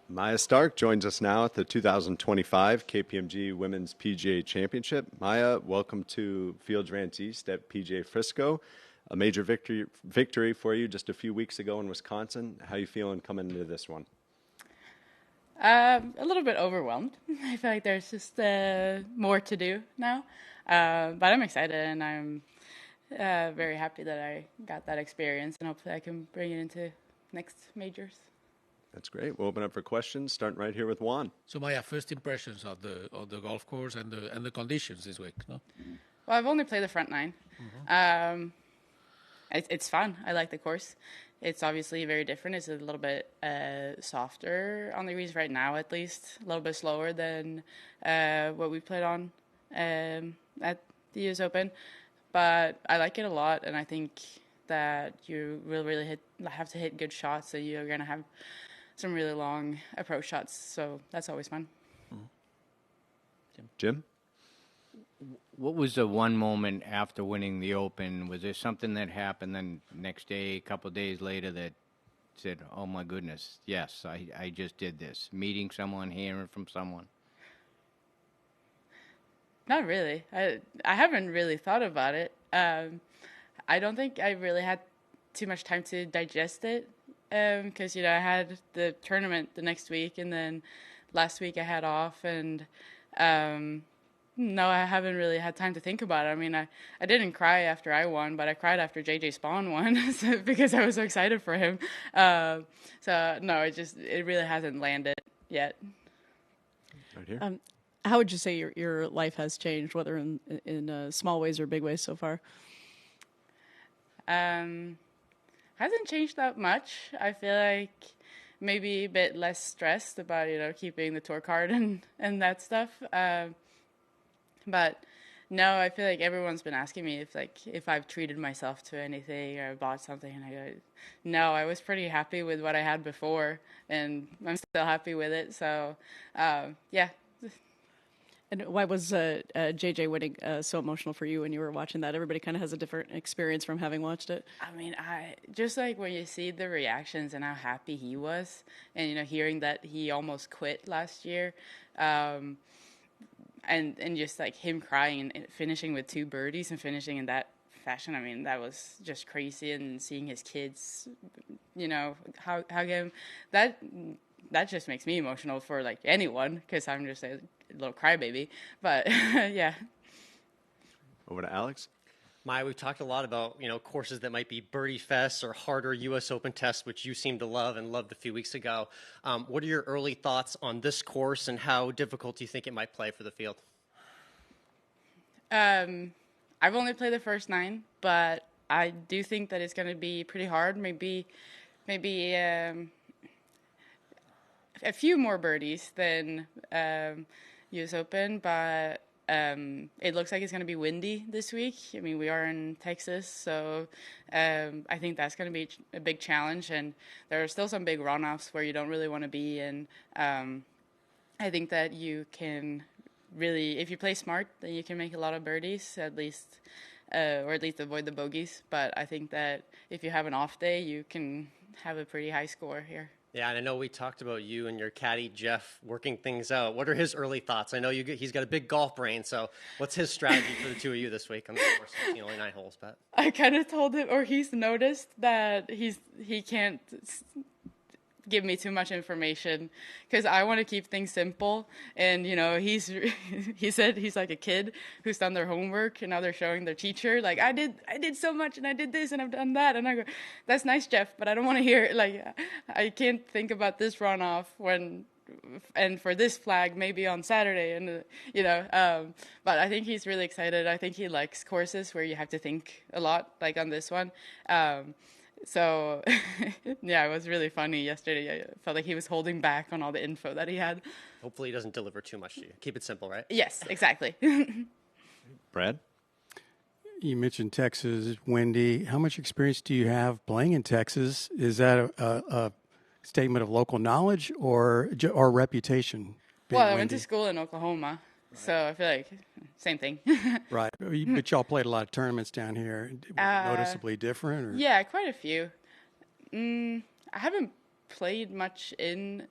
Maja Stark joins us now at the 2025 KPMG Women's PGA Championship. Maja, welcome to Fields Ranch East at PGA Frisco. A major victory for you just a few weeks ago in Wisconsin. How you feeling coming into this one? A little bit overwhelmed. I feel like there's just more to do now. But I'm excited, and I'm very happy that I got that experience, and hopefully I can bring it into next majors. That's great. We'll open up for questions, starting right here with Juan. So, Maja, first impressions of the golf course and the conditions this week, no? Well, I've only played the front nine. It's fun. I like the course. It's obviously very different. It's a little bit softer on the greens right now, at least. A little bit slower than what we played on at the U.S. Open. But I like it a lot, and I think that you will really have to hit good shots, so you're going to have some really long approach shots. So that's always fun. Jim? What was the one moment after winning the Open? Was there something that happened then next day, a couple of days later, that said, oh, my goodness, yes, I just did this? Meeting someone, hearing from someone? Not really. I haven't really thought about it. I don't think I really had too much time to digest it because, I had the tournament the next week, and then last week I had off, and no, I haven't really had time to think about it. I mean, I didn't cry after I won, but I cried after JJ Spawn won because I was so excited for him. So no, it really hasn't landed yet. Right here. How would you say your life has changed, whether in small ways or big ways so far? Hasn't changed that much. I feel like maybe a bit less stressed about keeping the tour card and that stuff. But no, I feel like everyone's been asking me if I've treated myself to anything or bought something, and I go, no, I was pretty happy with what I had before, and I'm still happy with it. So, yeah. And why was JJ winning so emotional for you when you were watching that? Everybody kind of has a different experience from having watched it. I mean, I just like when you see the reactions and how happy he was, and hearing that he almost quit last year. And just like him crying and finishing with 2 birdies and finishing in that fashion, I mean, that was just crazy. And seeing his kids, hug him, that just makes me emotional for like anyone, because I'm just a little crybaby. But yeah. Over to Alex. Maja, we've talked a lot about, courses that might be birdie fests or harder U.S. Open tests, which you seem to love and loved a few weeks ago. What are your early thoughts on this course, and how difficult do you think it might play for the field? I've only played the first 9, but I do think that it's going to be pretty hard. Maybe a few more birdies than U.S. Open, but it looks like it's going to be windy this week. I mean, we are in Texas, so I think that's going to be a big challenge. And there are still some big runoffs where you don't really want to be. And I think that you can really, if you play smart, then you can make a lot of birdies, at least, or at least avoid the bogeys. But I think that if you have an off day, you can have a pretty high score here. Yeah, and I know we talked about you and your caddy, Jeff, working things out. What are his early thoughts? I know he's got a big golf brain, so what's his strategy for the two of you this week on the course? Only 9 holes, but I kind of told him, or he's noticed that he can't give me too much information because I want to keep things simple. And he said he's like a kid who's done their homework and now they're showing their teacher like I did so much and I did this and I've done that, and I go, that's nice, Jeff, but I don't want to hear it. Like, I can't think about this runoff and for this flag maybe on Saturday, and but I think he's really excited. I think he likes courses where you have to think a lot, like on this one. So, yeah, it was really funny yesterday. I felt like he was holding back on all the info that he had. Hopefully he doesn't deliver too much to you. Keep it simple, right? Yes, exactly. Brad? You mentioned Texas, windy. How much experience do you have playing in Texas? Is that a statement of local knowledge or reputation? Well, I went to school in Oklahoma, so I feel like same thing. Right. But y'all played a lot of tournaments down here. Noticeably different? Or? Yeah, quite a few. I haven't played much in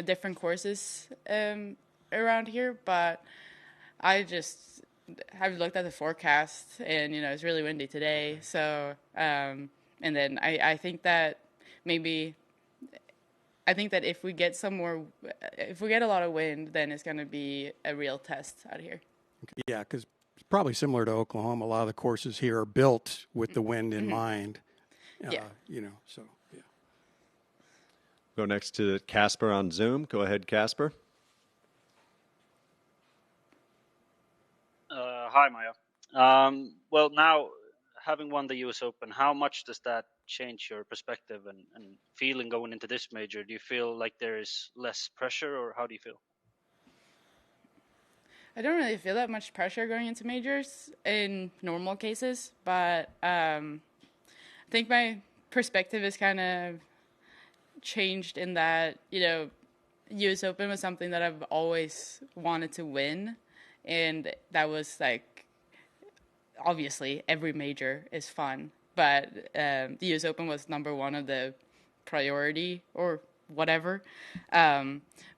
different courses around here, but I just have looked at the forecast, and it's really windy today. So, and then I think that if we get a lot of wind, then it's going to be a real test out here. Okay. Yeah, because probably similar to Oklahoma, a lot of the courses here are built with the wind in mind. Yeah. So yeah. Go next to Casper on Zoom. Go ahead, Casper. Hi, Maja. Well, now having won the U.S. Open, how much does that change your perspective and feeling going into this major? Do you feel like there is less pressure, or how do you feel? I don't really feel that much pressure going into majors in normal cases, but I think my perspective is kind of changed in that, U.S. Open was something that I've always wanted to win, and that was like, obviously every major is fun, but the U.S. Open was number one of the priority or whatever,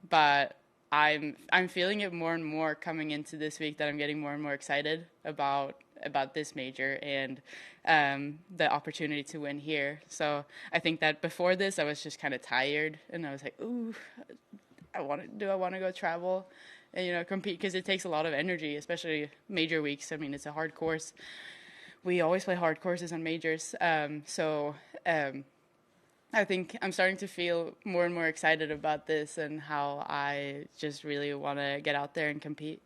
but I'm feeling it more and more coming into this week, that I'm getting more and more excited about this major and the opportunity to win here. So I think that before this, I was just kind of tired, and I was like, ooh, do I want to go travel and compete, because it takes a lot of energy, especially major weeks. I mean, it's a hard course. We always play hard courses on majors, so I think I'm starting to feel more and more excited about this and how I just really want to get out there and compete.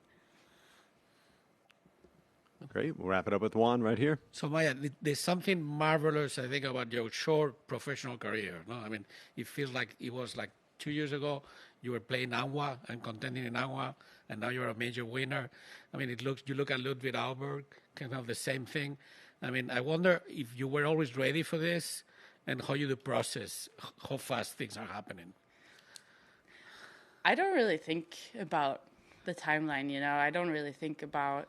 Great. We'll wrap it up with Juan right here. So, Maja, there's something marvelous, I think, about your short professional career. No, I mean, it feels like it was like 2 years ago you were playing Agua and contending in Agua, and now you're a major winner. I mean, you look at Ludwig Alberg, kind of the same thing. I mean, I wonder if you were always ready for this, and how you do process how fast things are happening. I don't really think about the timeline, I don't really think about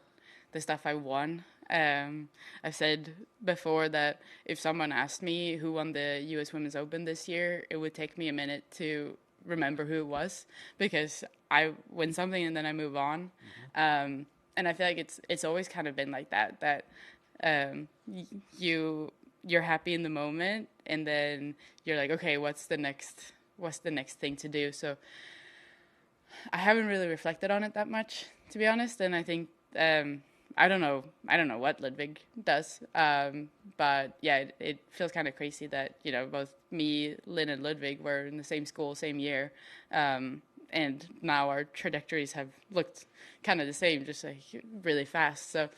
the stuff I won. I've said before that if someone asked me who won the U.S. Women's Open this year, it would take me a minute to remember who it was, because I win something and then I move on. And I feel like it's always kind of been like that you're happy in the moment, and then you're like, okay, what's the next thing to do? So I haven't really reflected on it that much, to be honest. And I think I don't know what Ludwig does, but yeah, it feels kind of crazy that both me, Lynn, and Ludwig were in the same school, same year, and now our trajectories have looked kind of the same, just like really fast. So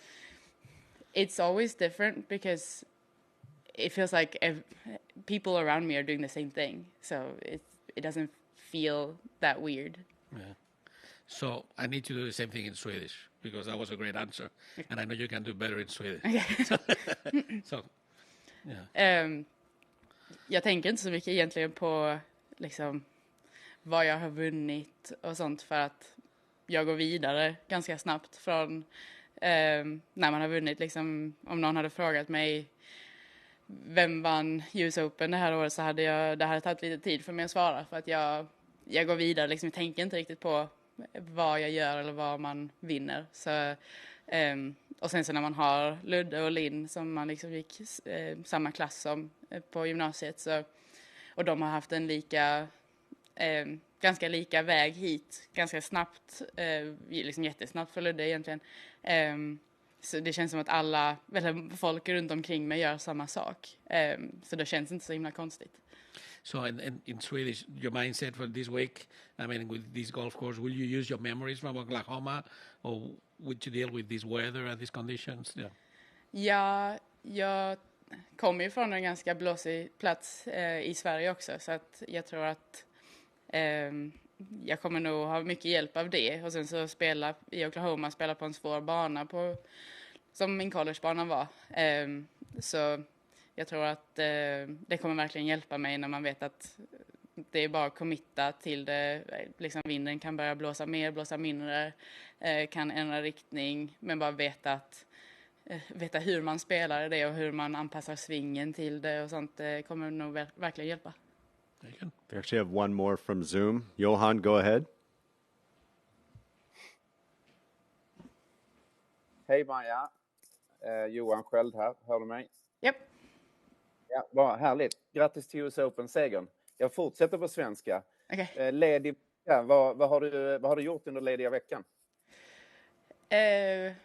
it's always different, because it feels like people around me are doing the same thing, so it doesn't feel that weird. Yeah. So I need to do the same thing in Swedish, because that was a great answer, and I know you can do better in Swedish. Okay. So, yeah. Jag tänker inte så mycket egentligen på liksom vad jag har vunnit och sånt, för att jag går vidare ganska snabbt från när man har vunnit. Liksom, om någon hade frågat mig vem vann US Open det här året, så hade det hade tagit lite tid för mig att svara, för att jag går vidare. Liksom, jag tänker inte riktigt på vad jag gör eller vad man vinner. Så, och sen så när man har Ludde och Linn som man liksom gick samma klass som på gymnasiet, så, och de har haft en ganska lika väg hit, ganska snabbt, liksom jättesnabbt för Ludde egentligen. Så det känns som att folk runt omkring mig gör samma sak. Så det känns inte så himla konstigt. So in Swedish, your mindset for this week, I mean, with this golf course, will you use your memories from Oklahoma, or would you deal with this weather and these conditions? Yeah. Ja, jag kommer ju från en ganska blåsig plats i Sverige också, så att jag tror att jag kommer nog ha mycket hjälp av det. Och sen så spela i Oklahoma, spela på en svår bana som min collegebana var. Så jag tror att det kommer verkligen hjälpa mig när man vet att det är bara att committa till det. Liksom vinden kan börja blåsa mer, blåsa mindre, kan ändra riktning, men bara veta hur man spelar det och hur man anpassar svingen till det och sånt kommer nog verkligen hjälpa. We actually have one more from Zoom. Johan, go ahead. Hej Maja, Johan Sköld här, hör du mig? Japp. Ja, vad härligt. Grattis till US Open-segern. Jag fortsätter på svenska. Okej. Ledig vecka, vad har du gjort under lediga veckan?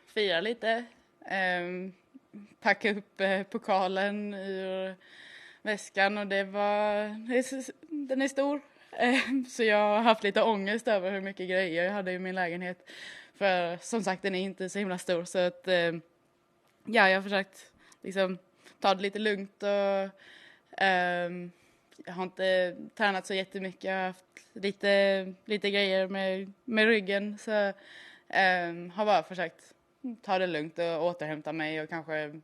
Fira lite. Packa upp pokalen ur väskan och den är stor. Så jag har haft lite ångest över hur mycket grejer jag hade i min lägenhet. För som sagt, den är inte så himla stor. Så att jag har försökt liksom ta det lite lugnt. Och jag har inte tränat så jättemycket. Jag har haft lite grejer med ryggen. Så har bara försökt ta det lugnt och återhämta mig. Och kanske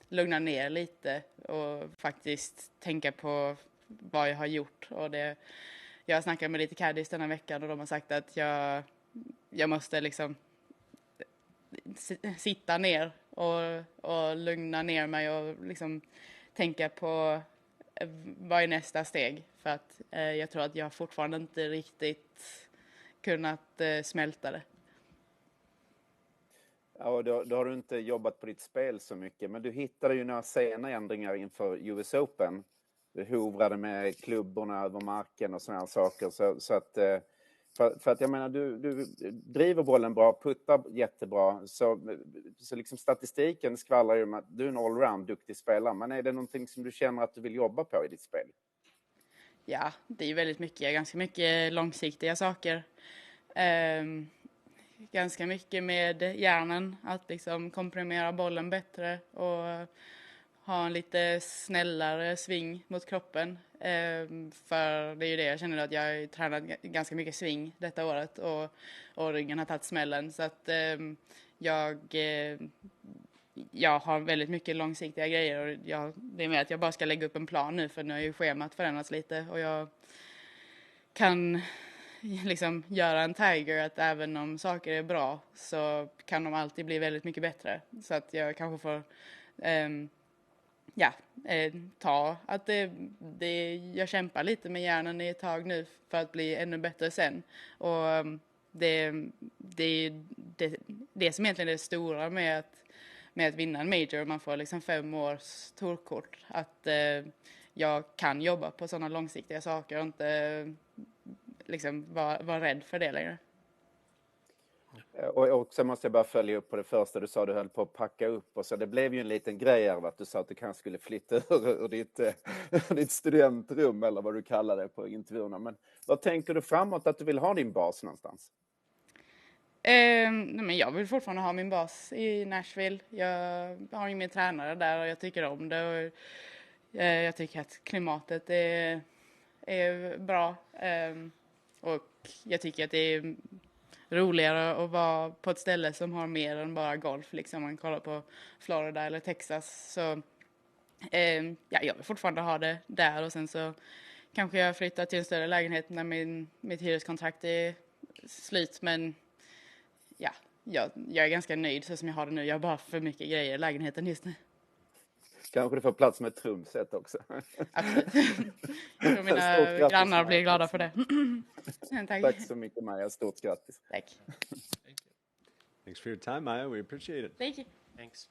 lugna ner lite. Och faktiskt tänka på vad jag har gjort. Och jag har snackat med lite caddies den här veckan. Och de har sagt att jag måste liksom sitta ner och lugna ner mig och liksom tänka på vad är nästa steg, för att jag tror att jag fortfarande inte riktigt kunnat smälta det. Ja, och då har du inte jobbat på ditt spel så mycket, men du hittade ju några sena ändringar inför US Open. Du hovrade med klubborna över marken och sådana här saker, så att för att jag menar, du driver bollen bra, puttar jättebra, så liksom statistiken skvallrar ju om att du är en allround duktig spelare, men är det någonting som du känner att du vill jobba på i ditt spel? Ja, det är ganska mycket långsiktiga saker. Ganska mycket med hjärnan, att liksom komprimera bollen bättre och ha en lite snällare sving mot kroppen. För det är ju det jag känner, att jag har tränat ganska mycket sving detta året och ryggen har tagit smällen. Så att jag har väldigt mycket långsiktiga grejer och det är med att jag bara ska lägga upp en plan nu, för nu har ju schemat förändrats lite och jag kan liksom göra en tiger att även om saker är bra så kan de alltid bli väldigt mycket bättre. Så att jag kanske får ta att jag kämpar lite med hjärnan i ett tag nu för att bli ännu bättre sen. Och det som egentligen är det stora med att vinna en major. Man får liksom 5 års tourkort. Att jag kan jobba på sådana långsiktiga saker och inte liksom vara rädd för det längre. Och sen måste jag bara följa upp på det första du sa, du höll på att packa upp och så. Det blev ju en liten grej av att du sa att du kanske skulle flytta ur ditt studentrum eller vad du kallar det på intervjuerna. Men vad tänker du framåt att du vill ha din bas någonstans? Men jag vill fortfarande ha min bas i Nashville. Jag har ju min tränare där och jag tycker om det. Och jag tycker att klimatet är bra. Och jag tycker att det är roligare att vara på ett ställe som har mer än bara golf. Liksom man kollar på Florida eller Texas. Så jag vill fortfarande ha det där. Och sen så kanske jag flyttar till en större lägenhet när mitt hyreskontrakt är slut. Men ja, jag är ganska nöjd så som jag har det nu. Jag har bara för mycket grejer i lägenheten just nu. Kanske du får plats med ett trumset också. Absolut. Jag tror mina grannar blir glada för det. Tack. Tack så mycket Maja, stort grattis. Tack. Thanks for your time, Maja. We appreciate it. Thank you. Thanks.